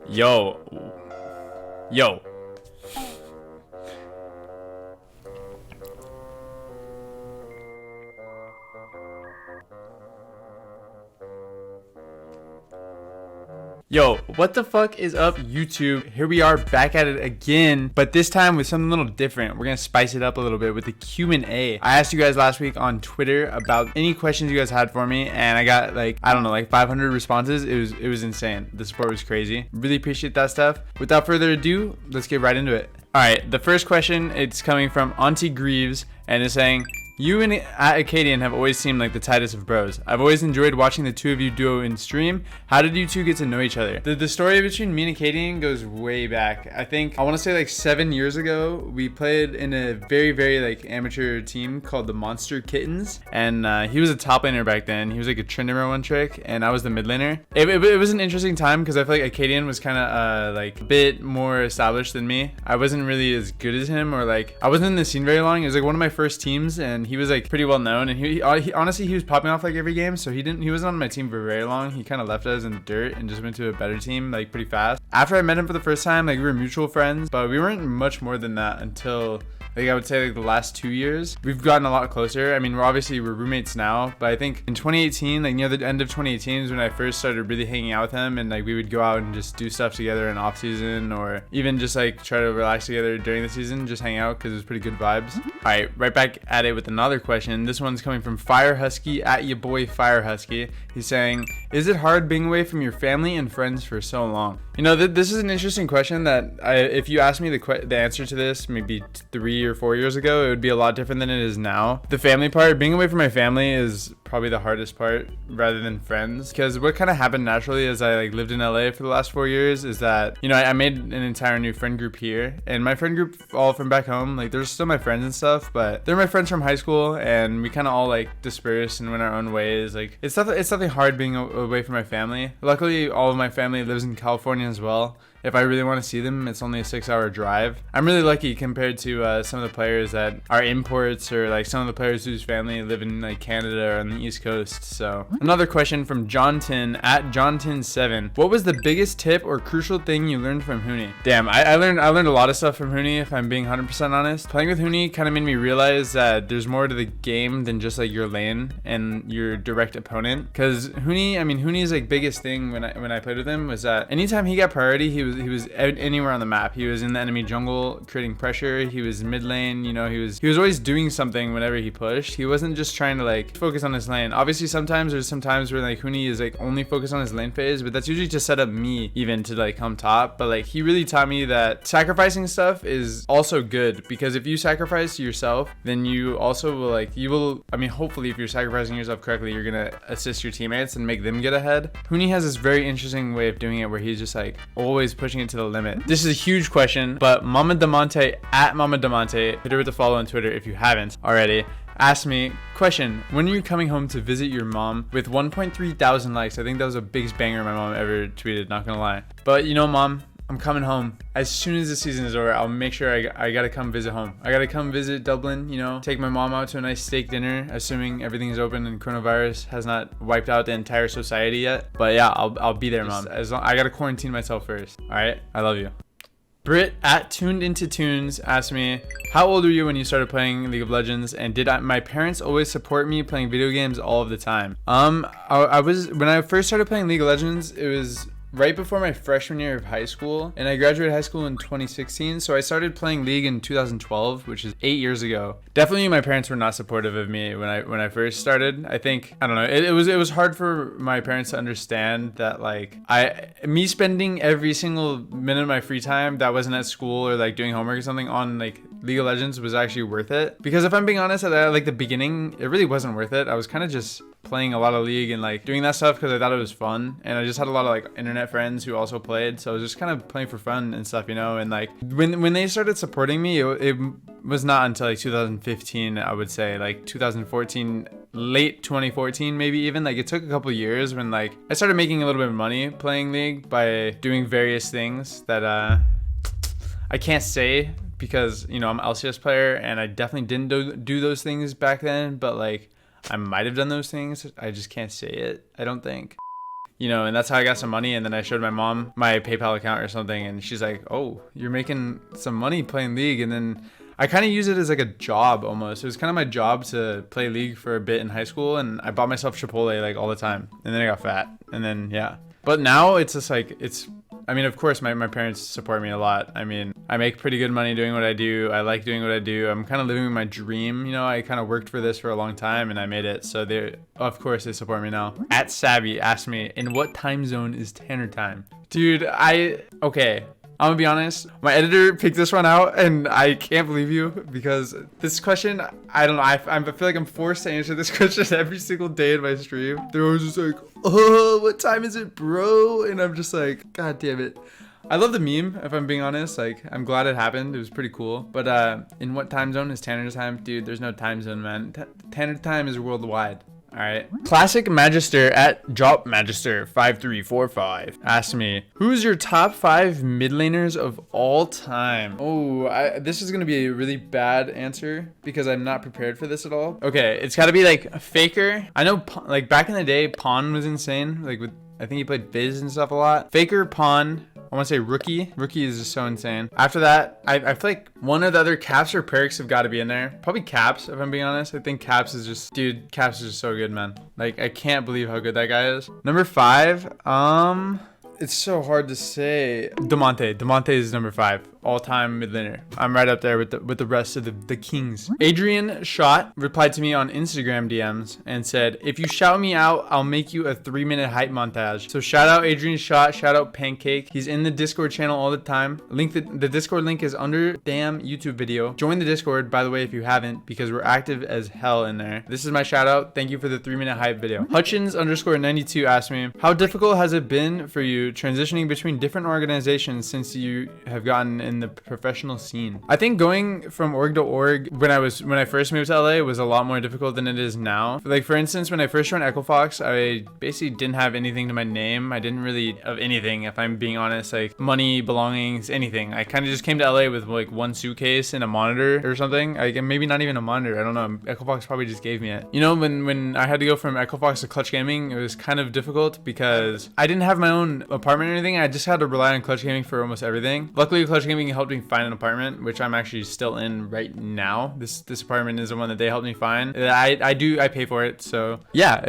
Yo. Yo. Yo, what the fuck is up, YouTube? Here we are back at it again, but this time with something a little different. We're gonna spice it up a little bit with the Q&A. I asked you guys last week on Twitter about any questions you guys had for me, and I got like 500 responses. It was insane. The support was crazy. Really appreciate that stuff. Without further ado, let's get right into it. All right, the first question, it's coming from Auntie Greaves, and it's saying, you and Acadian have always seemed like the tightest of bros. I've always enjoyed watching the two of you duo in stream. How did you two get to know each other? The story between me and Acadian goes way back. I want to say like 7 years ago, we played in a very like amateur team called the Monster Kittens. And he was a top laner back then. He was like a Tryndamere one trick, and I was the mid laner. It was an interesting time because I feel like Acadian was kind of like a bit more established than me. I wasn't really as good as him, or like I wasn't in the scene very long. It was like one of my first teams, and he was like pretty well known, and he honestly, he was popping off like every game, so he wasn't on my team for very long. He kind of left us in the dirt and just went to a better team like pretty fast. After I met him for the first time, like we were mutual friends, but we weren't much more than that until like I would say like the last 2 years. We've gotten a lot closer. I mean, we're roommates now, but I think in 2018, like near the end of 2018 is when I first started really hanging out with him, and like we would go out and just do stuff together in off season, or even just like try to relax together during the season, just hang out because it was pretty good vibes. All right, right back at it with another question. This one's coming from Fire Husky at your boy Fire Husky. He's saying, is it hard being away from your family and friends for so long? You know, this is an interesting question that if you asked me the answer to this maybe 3 or 4 years ago, it would be a lot different than it is now. The family part, being away from my family is probably the hardest part rather than friends, because what kind of happened naturally as I like lived in LA for the last 4 years is that, you know, I made an entire new friend group here, and my friend group all from back home, like they're still my friends and stuff, but they're my friends from high school, and we kind of all like dispersed and went our own ways. Like it's something hard being away from my family. Luckily, all of my family lives in California as well. If I really want to see them, it's only a 6-hour drive. I'm really lucky compared to some of the players that are imports, or like some of the players whose family live in like Canada or on the East Coast. So another question from Johnton at Johnton7. What was the biggest tip or crucial thing you learned from Huni? Damn, I learned a lot of stuff from Huni, if I'm being 100% honest. Playing with Huni kind of made me realize that there's more to the game than just like your lane and your direct opponent. Because Huni's like biggest thing when I played with him was that anytime he got priority, he was anywhere on the map. He was in the enemy jungle creating pressure. He was mid lane. You know, he was always doing something whenever he pushed. He wasn't just trying to like focus on his lane. Obviously, there's some times where like Huni is like only focused on his lane phase, but that's usually to set up me even to like come top. But like he really taught me that sacrificing stuff is also good, because if you sacrifice yourself, then you also will hopefully if you're sacrificing yourself correctly, you're gonna assist your teammates and make them get ahead. Huni has this very interesting way of doing it where he's just like always pushing it to the limit. This is a huge question, but Mama Damonte at Mama Damonte, hit her with a follow on Twitter if you haven't already, asked me, question, when are you coming home to visit your mom? With 1.3 thousand likes. I think that was the biggest banger my mom ever tweeted, not gonna lie. But you know, Mom, I'm coming home. As soon as the season is over, I'll make sure I gotta come visit home. I gotta come visit Dublin, you know, take my mom out to a nice steak dinner, assuming everything's open and coronavirus has not wiped out the entire society yet. But yeah, I'll be there, Mom. I gotta quarantine myself first. All right, I love you. Brit at Tuned Into Tunes asked me, how old were you when you started playing League of Legends, and did my parents always support me playing video games all of the time? When I first started playing League of Legends, it was right before my freshman year of high school, and I graduated high school in 2016, so I started playing League in 2012, which is 8 years ago. Definitely my parents were not supportive of me when I first started. I don't know, it was hard for my parents to understand that like me spending every single minute of my free time that wasn't at school or like doing homework or something on like League of Legends was actually worth it. Because if I'm being honest, at like the beginning, it really wasn't worth it. I was kind of just playing a lot of League and like doing that stuff because I thought it was fun, and I just had a lot of like internet friends who also played, so I was just kind of playing for fun and stuff, you know. And like when they started supporting me, it was not until like 2015, I would say, like 2014, late 2014 maybe even. Like it took a couple years when like I started making a little bit of money playing League by doing various things that I can't say because, you know, I'm an LCS player and I definitely didn't do those things back then, but like I might have done those things. I just can't say it, I don't think. you know, and that's how I got some money. And then I showed my mom my PayPal account or something, and she's like, oh, you're making some money playing League. And then I kind of use it as like a job almost. It was kind of my job to play League for a bit in high school, and I bought myself Chipotle like all the time, and then I got fat, and then yeah. But now it's just like, I mean, of course, my parents support me a lot. I mean, I make pretty good money doing what I do. I like doing what I do. I'm kind of living my dream. You know, I kind of worked for this for a long time and I made it. So of course, they support me now. At Savvy asked me, in what time zone is Tanner time? Dude, okay. I'm gonna be honest, my editor picked this one out and I can't believe you, because this question, I don't know, I feel like I'm forced to answer this question every single day in my stream. They're always just like, oh, what time is it, bro? And I'm just like, God damn it. I love the meme, if I'm being honest. Like, I'm glad it happened. It was pretty cool. But in what time zone is Tanner's time? Dude, there's no time zone, man. Tanner time is worldwide. All right. Classic Magister at Drop Magister 5345 asked me, who's your top 5 mid laners of all time? Oh, this is going to be a really bad answer because I'm not prepared for this at all. Okay, it's got to be like FAKER. I know, like, back in the day, Pawn was insane. Like, I think he played Biz and stuff a lot. FAKER, Pawn. I want to say Rookie. Rookie is just so insane. After that, I feel like one of the other Caps or Perks have got to be in there. Probably Caps, if I'm being honest. I think Caps is just, dude, Caps is just so good, man. Like, I can't believe how good that guy is. Number 5, it's so hard to say. Damonte. Damonte is number 5. All-time mid laner. I'm right up there with the rest of the kings. Adrian Shot replied to me on Instagram DMs and said, if you shout me out, I'll make you a 3-minute hype montage. So shout out Adrian Shot, shout out Pancake. He's in the Discord channel all the time. The Discord link is under damn YouTube video. Join the Discord, by the way, if you haven't, because we're active as hell in there. This is my shout out. Thank you for the 3-minute hype video. Hutchins_92 asked me, how difficult has it been for you transitioning between different organizations since you have gotten in the professional scene? I think going from org to org when I first moved to LA was a lot more difficult than it is now. Like, for instance, when I first joined EchoFox, I basically didn't have anything to my name. I didn't really have anything, if I'm being honest, like money, belongings, anything. I kind of just came to LA with like one suitcase and a monitor or something. Maybe not even a monitor. I don't know. EchoFox probably just gave me it. You know, when I had to go from EchoFox to Clutch Gaming, it was kind of difficult because I didn't have my own apartment or anything. I just had to rely on Clutch Gaming for almost everything. Luckily, Clutch Gaming helped me find an apartment, which I'm actually still in right now. This apartment is the one that they helped me find. I pay for it. So yeah,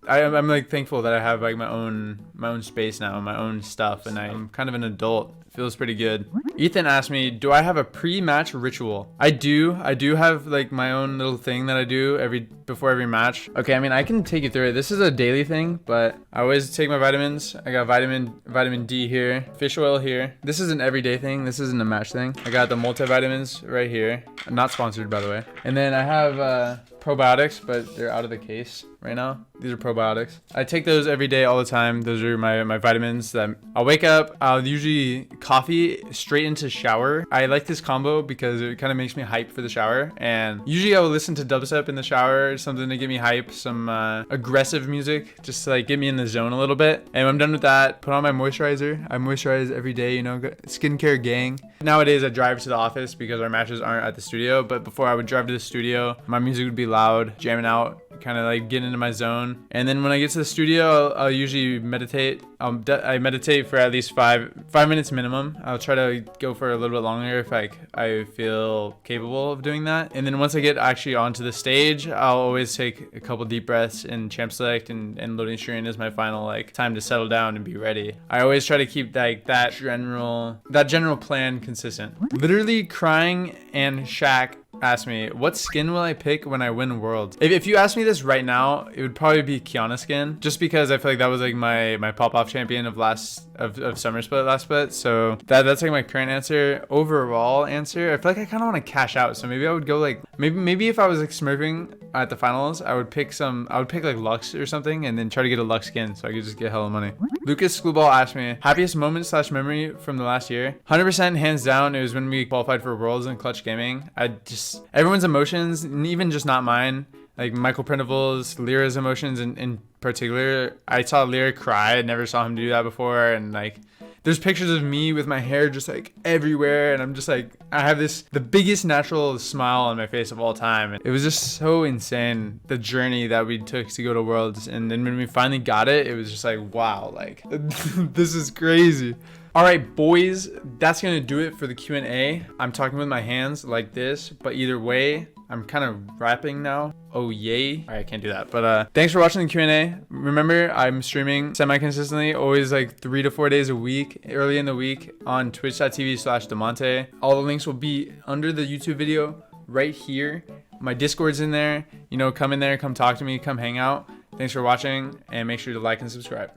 I'm like thankful that I have like my own space now, my own stuff, and I'm kind of an adult. Feels pretty good. Ethan asked me, do I have a pre-match ritual? I do have like my own little thing that I do before every match. Okay, I mean, I can take you through it. This is a daily thing, but I always take my vitamins. I got vitamin D here, fish oil here. This is an everyday thing. This isn't a match thing. I got the multivitamins right here. I'm not sponsored, by the way. And then I have probiotics, but they're out of the case right now. These are probiotics. I take those every day all the time. Those are my vitamins that I'll wake up. I'll usually coffee straight into shower. I like this combo because it kind of makes me hype for the shower. And usually I will listen to dubstep in the shower, something to get me hype, some aggressive music, just to like get me in the zone a little bit. And when I'm done with that, put on my moisturizer. I moisturize every day, you know, skincare gang. Nowadays I drive to the office because our matches aren't at the studio, but before I would drive to the studio, my music would be loud, jamming out, kind of like get into my zone. And then when I get to the studio, I'll usually meditate. I meditate for at least five minutes minimum. I'll try to go for a little bit longer if I feel capable of doing that. And then once I get actually onto the stage, I'll always take a couple deep breaths in champ select and loading screen is my final like time to settle down and be ready. I always try to keep like that general plan consistent. Literally crying and Shaq asked me, what skin will I pick when I win Worlds? If you ask me this right now, it would probably be QnA skin, just because I feel like that was like my pop-off champion of summer split last split. So that's like my current answer. Overall answer, I feel like I kind of want to cash out, so maybe I would go like maybe if I was like smurfing at the finals, I would pick like Lux or something and then try to get a Lux skin so I could just get hella money. Lucas Schoolball asked me, happiest moment / memory from the last year? 100% hands down, it was when we qualified for Worlds in Clutch Gaming. Everyone's emotions, and even just not mine, like Michael Prentival's, Lyra's emotions in particular. I saw Lyra cry. I never saw him do that before, and like There's pictures of me with my hair just like everywhere, and I'm just like, I have the biggest natural smile on my face of all time. And it was just so insane, the journey that we took to go to Worlds. And then when we finally got it, it was just like, wow, like this is crazy. All right, boys, that's gonna do it for the Q&A. I'm talking with my hands like this, but either way, I'm kind of rapping now. Oh, yay. All right, I can't do that. But thanks for watching the Q&A. Remember, I'm streaming semi-consistently, always like 3 to 4 days a week, early in the week on twitch.tv/Damonte. All the links will be under the YouTube video right here. My Discord's in there. You know, come in there, come talk to me, come hang out. Thanks for watching, and make sure to like and subscribe.